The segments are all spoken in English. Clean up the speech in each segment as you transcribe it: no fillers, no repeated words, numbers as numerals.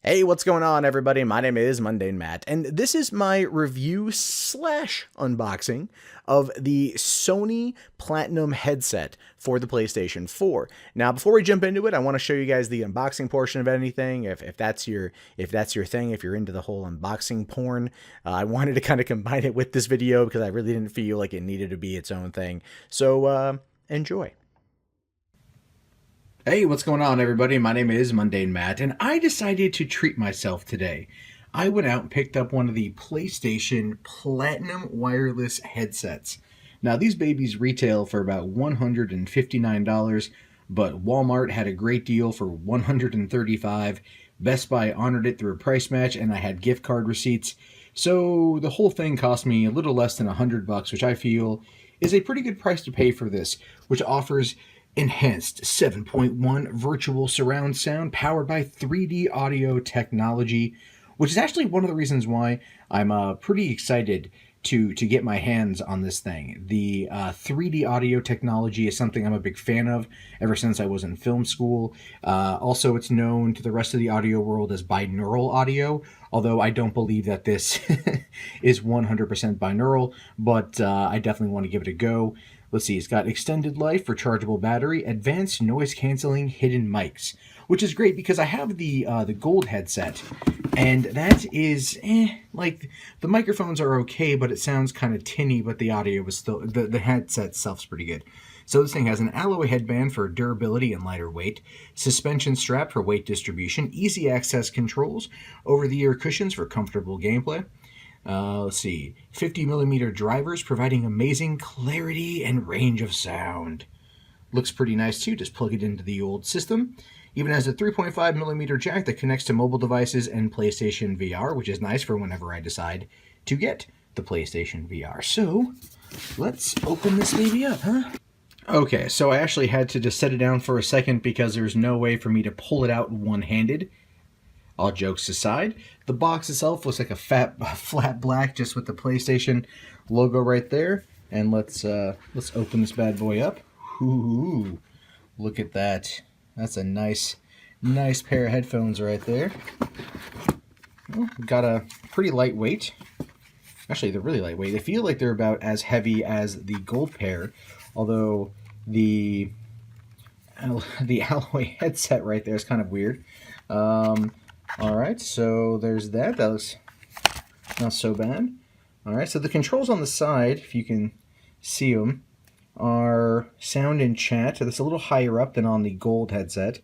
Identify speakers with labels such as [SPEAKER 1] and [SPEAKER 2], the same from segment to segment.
[SPEAKER 1] Hey, what's going on, everybody? My name is Mundane Matt, and this is my review slash unboxing of the Sony Platinum headset for the PlayStation 4. Now, before we jump into it, I want to show you guys the unboxing portion of anything. If that's your thing, if you're into the whole unboxing porn, I wanted to kind of combine it with this video because I really didn't feel like it needed to be its own thing. So enjoy. Hey, what's going on, everybody? My name is Mundane Matt, and I decided to treat myself today. I went out and picked up one of the PlayStation Platinum wireless headsets. Now, these babies retail for about $159, but Walmart had a great deal for $135. Best Buy honored it through a price match, and I had gift card receipts. So the whole thing cost me a little less than $100, which I feel is a pretty good price to pay for this, which offers enhanced 7.1 virtual surround sound powered by 3D audio technology, which is actually one of the reasons why I'm pretty excited to get my hands on this thing. The 3D audio technology is something I'm a big fan of ever since I was in film school. Also, it's known to the rest of the audio world as binaural audio, although I don't believe that this is 100% binaural, but I definitely want to give it a go. Let's see, it's got extended life, rechargeable battery, advanced noise canceling, hidden mics, which is great because I have the gold headset, and that is like the microphones are okay, but it sounds kind of tinny. But the audio was still the headset itself's pretty good. So this thing has an alloy headband for durability and lighter weight, suspension strap for weight distribution, easy access controls, over-the-ear cushions for comfortable gameplay. Let's see, 50mm drivers providing amazing clarity and range of sound. Looks pretty nice too, just plug it into the old system. Even has a 3.5mm jack that connects to mobile devices and PlayStation VR, which is nice for whenever I decide to get the PlayStation VR. So, let's open this baby up, huh? Okay, so I actually had to just set it down for a second because there's no way for me to pull it out one-handed. All jokes aside, the box itself looks like a flat black just with the PlayStation logo right there. And let's open this bad boy up. Ooh, look at that. That's a nice pair of headphones right there. Well, got a pretty lightweight. Actually, they're really lightweight. They feel like they're about as heavy as the gold pair, although the alloy headset right there is kind of weird. Alright, so there's that. That looks not so bad. Alright, so the controls on the side, if you can see them, are sound and chat. So that's a little higher up than on the gold headset.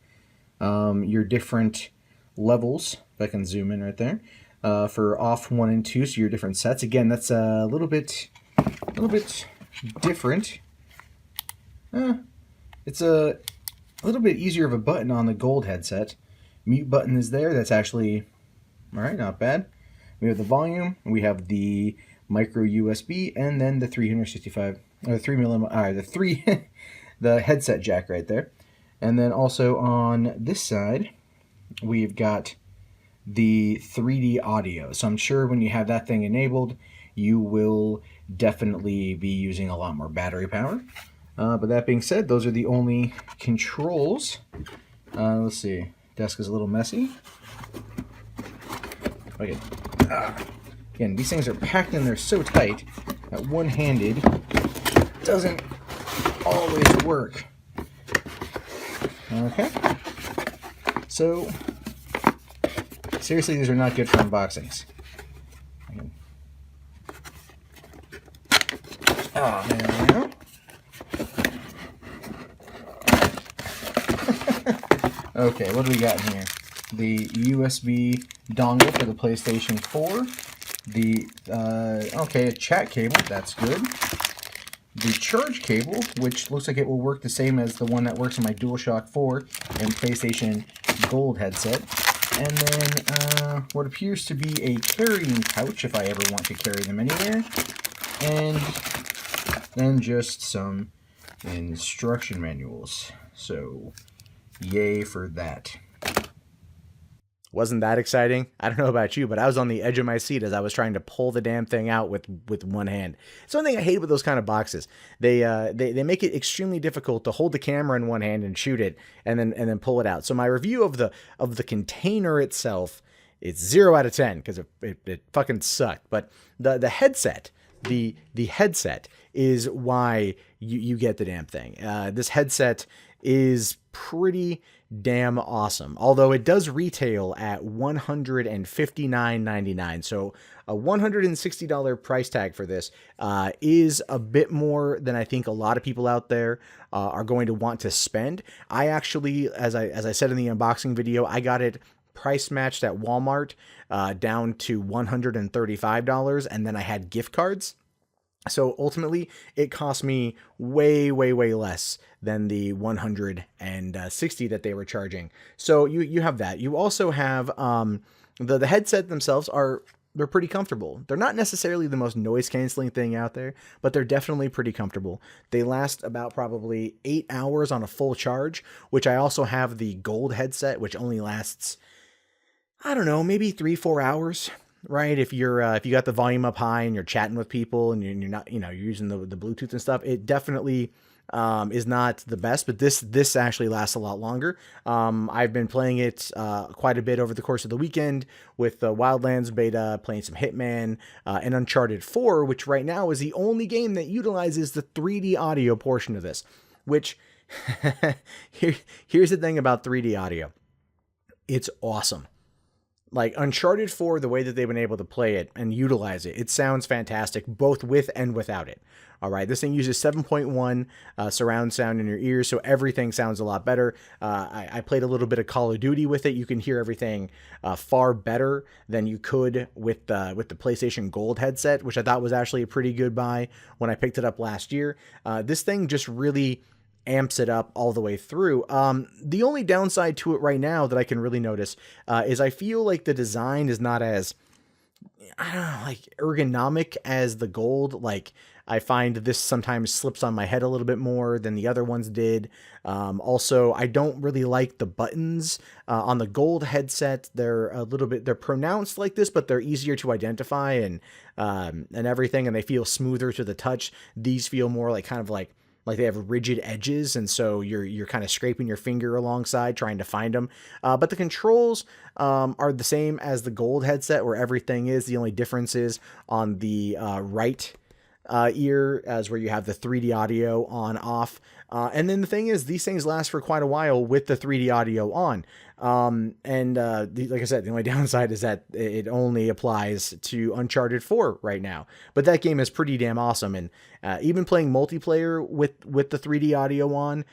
[SPEAKER 1] Your different levels, if I can zoom in right there, for off 1 and 2, so your different sets. Again, that's a little bit different. It's a little bit easier of a button on the gold headset. Mute button is there. That's actually, all right, not bad. We have the volume, we have the micro USB, and then the 365 or 3mm, the headset jack right there. And then also on this side, we've got the 3D audio. So I'm sure when you have that thing enabled, you will definitely be using a lot more battery power. But that being said, those are the only controls. Let's see. Desk is a little messy. Okay. Again, these things are packed in there so tight that one-handed doesn't always work. Okay. So, seriously, these are not good for unboxings. Oh, there we go. Okay, what do we got in here? The USB dongle for the PlayStation 4. The, okay, a chat cable, that's good. The charge cable, which looks like it will work the same as the one that works on my DualShock 4 and PlayStation Gold headset. And then, what appears to be a carrying pouch, if I ever want to carry them anywhere. And then just some instruction manuals. So, yay for that. Wasn't that exciting? I don't know about you, but I was on the edge of my seat as I was trying to pull the damn thing out with one hand. It's one thing I hate with those kind of boxes. They make it extremely difficult to hold the camera in one hand and shoot it and then pull it out. So my review of the container itself
[SPEAKER 2] it's 0 out of 10 because it fucking sucked. But the headset, the headset is why you get the damn thing. This headset is pretty damn awesome. Although it does retail at $159.99. So a $160 price tag for this is a bit more than I think a lot of people out there are going to want to spend. I actually, as I said in the unboxing video, I got it price matched at Walmart down to $135, and then I had gift cards. So ultimately, it cost me way, way, way less than the 160 that they were charging. So you have that. You also have the headset themselves they're pretty comfortable. They're not necessarily the most noise canceling thing out there, but they're definitely pretty comfortable. They last about probably 8 hours on a full charge, which I also have the gold headset, which only lasts, I don't know, maybe 3-4 hours. Right, if you got the volume up high and you're chatting with people and you're not, you're using the Bluetooth and stuff, it definitely is not the best. But this actually lasts a lot longer. I've been playing it quite a bit over the course of the weekend with the Wildlands beta, playing some Hitman and Uncharted 4, which right now is the only game that utilizes the 3D audio portion of this. Which here's the thing about 3D audio, it's awesome. Like Uncharted 4, the way that they've been able to play it and utilize it, it sounds fantastic, both with and without it. All right, this thing uses 7.1 surround sound in your ears, so everything sounds a lot better. I played a little bit of Call of Duty with it. You can hear everything far better than you could with the PlayStation Gold headset, which I thought was actually a pretty good buy when I picked it up last year. This thing just really amps it up all the way through. The only downside to it right now that I can really notice is I feel like the design is not as, I don't know, like ergonomic as the gold. Like I find this sometimes slips on my head a little bit more than the other ones did. Also, I don't really like the buttons on the gold headset. They're pronounced like this, but they're easier to identify and everything, and they feel smoother to the touch. These feel more like kind of like they have rigid edges, and so you're kind of scraping your finger alongside trying to find them. But the controls are the same as the gold headset, where everything is. The only difference is on the right ear, as where you have the 3D audio on off. And then the thing is, these things last for quite a while with the 3D audio on. Like I said, the only downside is that it only applies to Uncharted 4 right now. But that game is pretty damn awesome. And even playing multiplayer with the 3D audio on,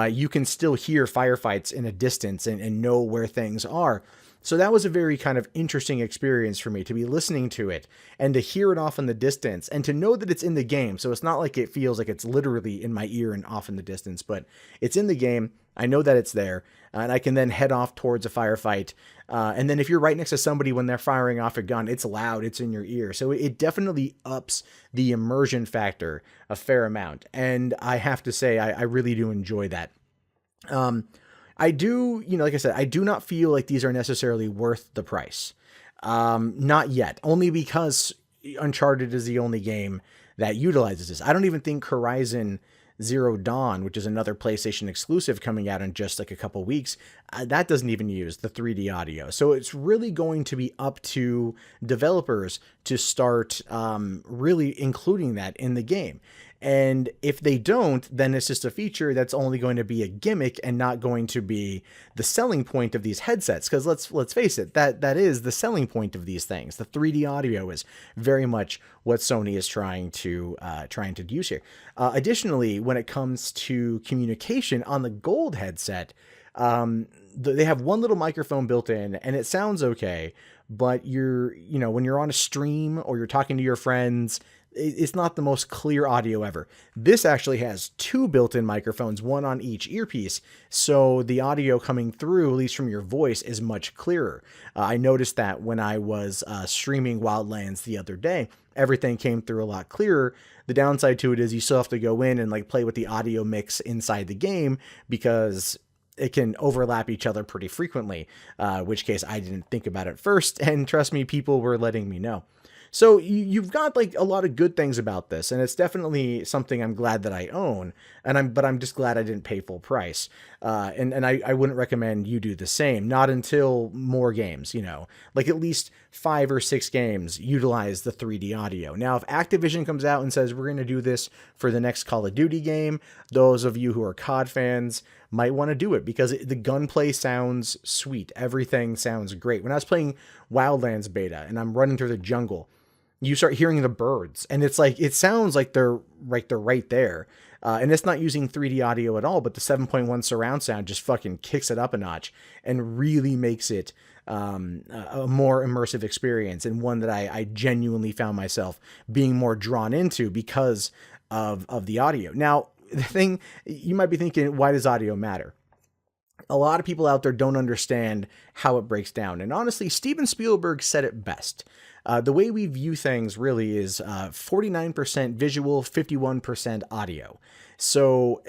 [SPEAKER 2] you can still hear firefights in a distance and know where things are. So that was a very kind of interesting experience for me to be listening to it and to hear it off in the distance and to know that it's in the game. So it's not like it feels like it's literally in my ear and off in the distance, but it's in the game. I know that it's there, and I can then head off towards a firefight. And then if you're right next to somebody when they're firing off a gun, it's loud, it's in your ear. So it definitely ups the immersion factor a fair amount. And I have to say, I really do enjoy that. I do, like I said, I do not feel like these are necessarily worth the price. Not yet, only because Uncharted is the only game that utilizes this. I don't even think Horizon Zero Dawn, which is another PlayStation exclusive coming out in just like a couple weeks, that doesn't even use the 3D audio. So it's really going to be up to developers to start really including that in the game. And if they don't, then it's just a feature that's only going to be a gimmick and not going to be the selling point of these headsets. Because let's face it, that is the selling point of these things. The 3D audio is very much what Sony is trying to use here. Additionally, when it comes to communication on the Gold headset, they have one little microphone built in, and it sounds okay. But when you're on a stream or you're talking to your friends, it's not the most clear audio ever. This actually has two built-in microphones, one on each earpiece, so the audio coming through, at least from your voice, is much clearer. I noticed that when I was streaming Wildlands the other day, everything came through a lot clearer. The downside to it is you still have to go in and play with the audio mix inside the game because it can overlap each other pretty frequently, which case I didn't think about it first, and trust me, people were letting me know. So you've got like a lot of good things about this, and it's definitely something I'm glad that I own. But I'm just glad I didn't pay full price. And I wouldn't recommend you do the same. Not until more games, like at least 5 or 6 games utilize the 3D audio. Now, if Activision comes out and says we're going to do this for the next Call of Duty game, those of you who are COD fans might want to do it because the gunplay sounds sweet. Everything sounds great. When I was playing Wildlands beta and I'm running through the jungle, you start hearing the birds, and it's like it sounds like they're right there. And it's not using 3D audio at all, but the 7.1 surround sound just fucking kicks it up a notch and really makes it a more immersive experience, and one that I genuinely found myself being more drawn into because of the audio. Now, the thing you might be thinking, why does audio matter? A lot of people out there don't understand how it breaks down. And honestly, Steven Spielberg said it best. The way we view things really is 49% visual, 51% audio. So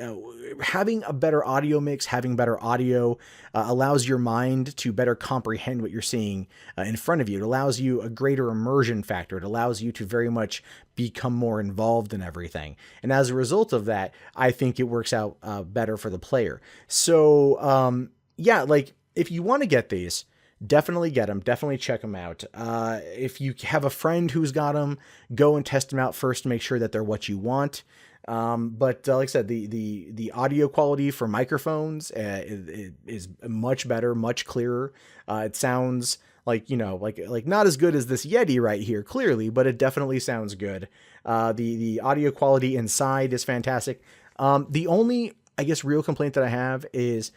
[SPEAKER 2] having a better audio mix, having better audio allows your mind to better comprehend what you're seeing in front of you. It allows you a greater immersion factor. It allows you to very much become more involved in everything. And as a result of that, I think it works out better for the player. So yeah, like if you want to get these, definitely get them. Definitely check them out. If you have a friend who's got them, go and test them out first to make sure that they're what you want. But like I said, the audio quality for microphones is much better, much clearer. It sounds like, like not as good as this Yeti right here, clearly, but it definitely sounds good. The audio quality inside is fantastic. The only, I guess, real complaint that I have is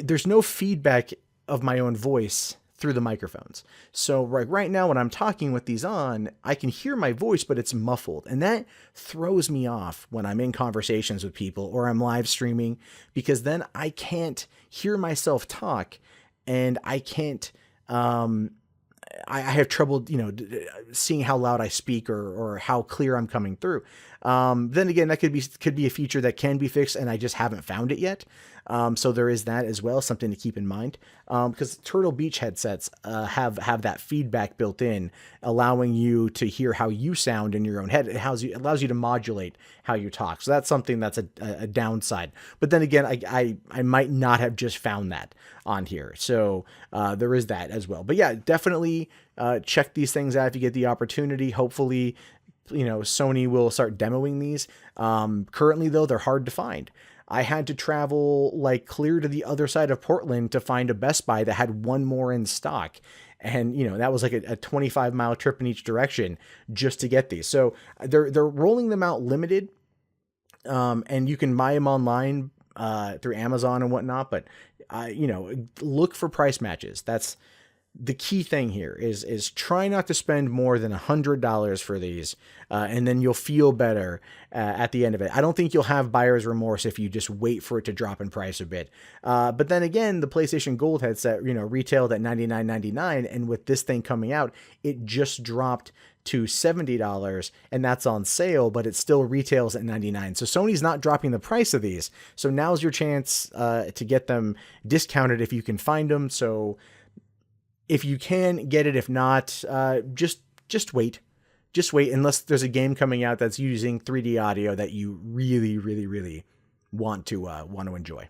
[SPEAKER 2] there's no feedback of my own voice through the microphones. So right now when I'm talking with these on, I can hear my voice, but it's muffled. And that throws me off when I'm in conversations with people or I'm live streaming, because then I can't hear myself talk and I can't, I have trouble, seeing how loud I speak or how clear I'm coming through. Then again, that could be a feature that can be fixed, and I just haven't found it yet. So there is that as well, something to keep in mind. Because Turtle Beach headsets have that feedback built in, allowing you to hear how you sound in your own head. It allows you to modulate how you talk. So that's something that's a downside. But then again, I might not have just found that on here. So there is that as well. But yeah, definitely check these things out if you get the opportunity. Hopefully, Sony will start demoing these. Currently, though, they're hard to find. I had to travel like clear to the other side of Portland to find a Best Buy that had one more in stock. And, that was like a 25-mile trip in each direction just to get these. So they're rolling them out limited. And you can buy them online through Amazon and whatnot. But, look for price matches. That's the key thing here is try not to spend more than $100 for these, and then you'll feel better at the end of it. I don't think you'll have buyer's remorse if you just wait for it to drop in price a bit. But then again, the PlayStation Gold headset, retailed at $99.99, and with this thing coming out, it just dropped to $70, and that's on sale, but it still retails at $99. So Sony's not dropping the price of these. So now's your chance to get them discounted if you can find them. So if you can, get it. If not, just wait. Just wait unless there's a game coming out that's using 3D audio that you really, really, really want to enjoy.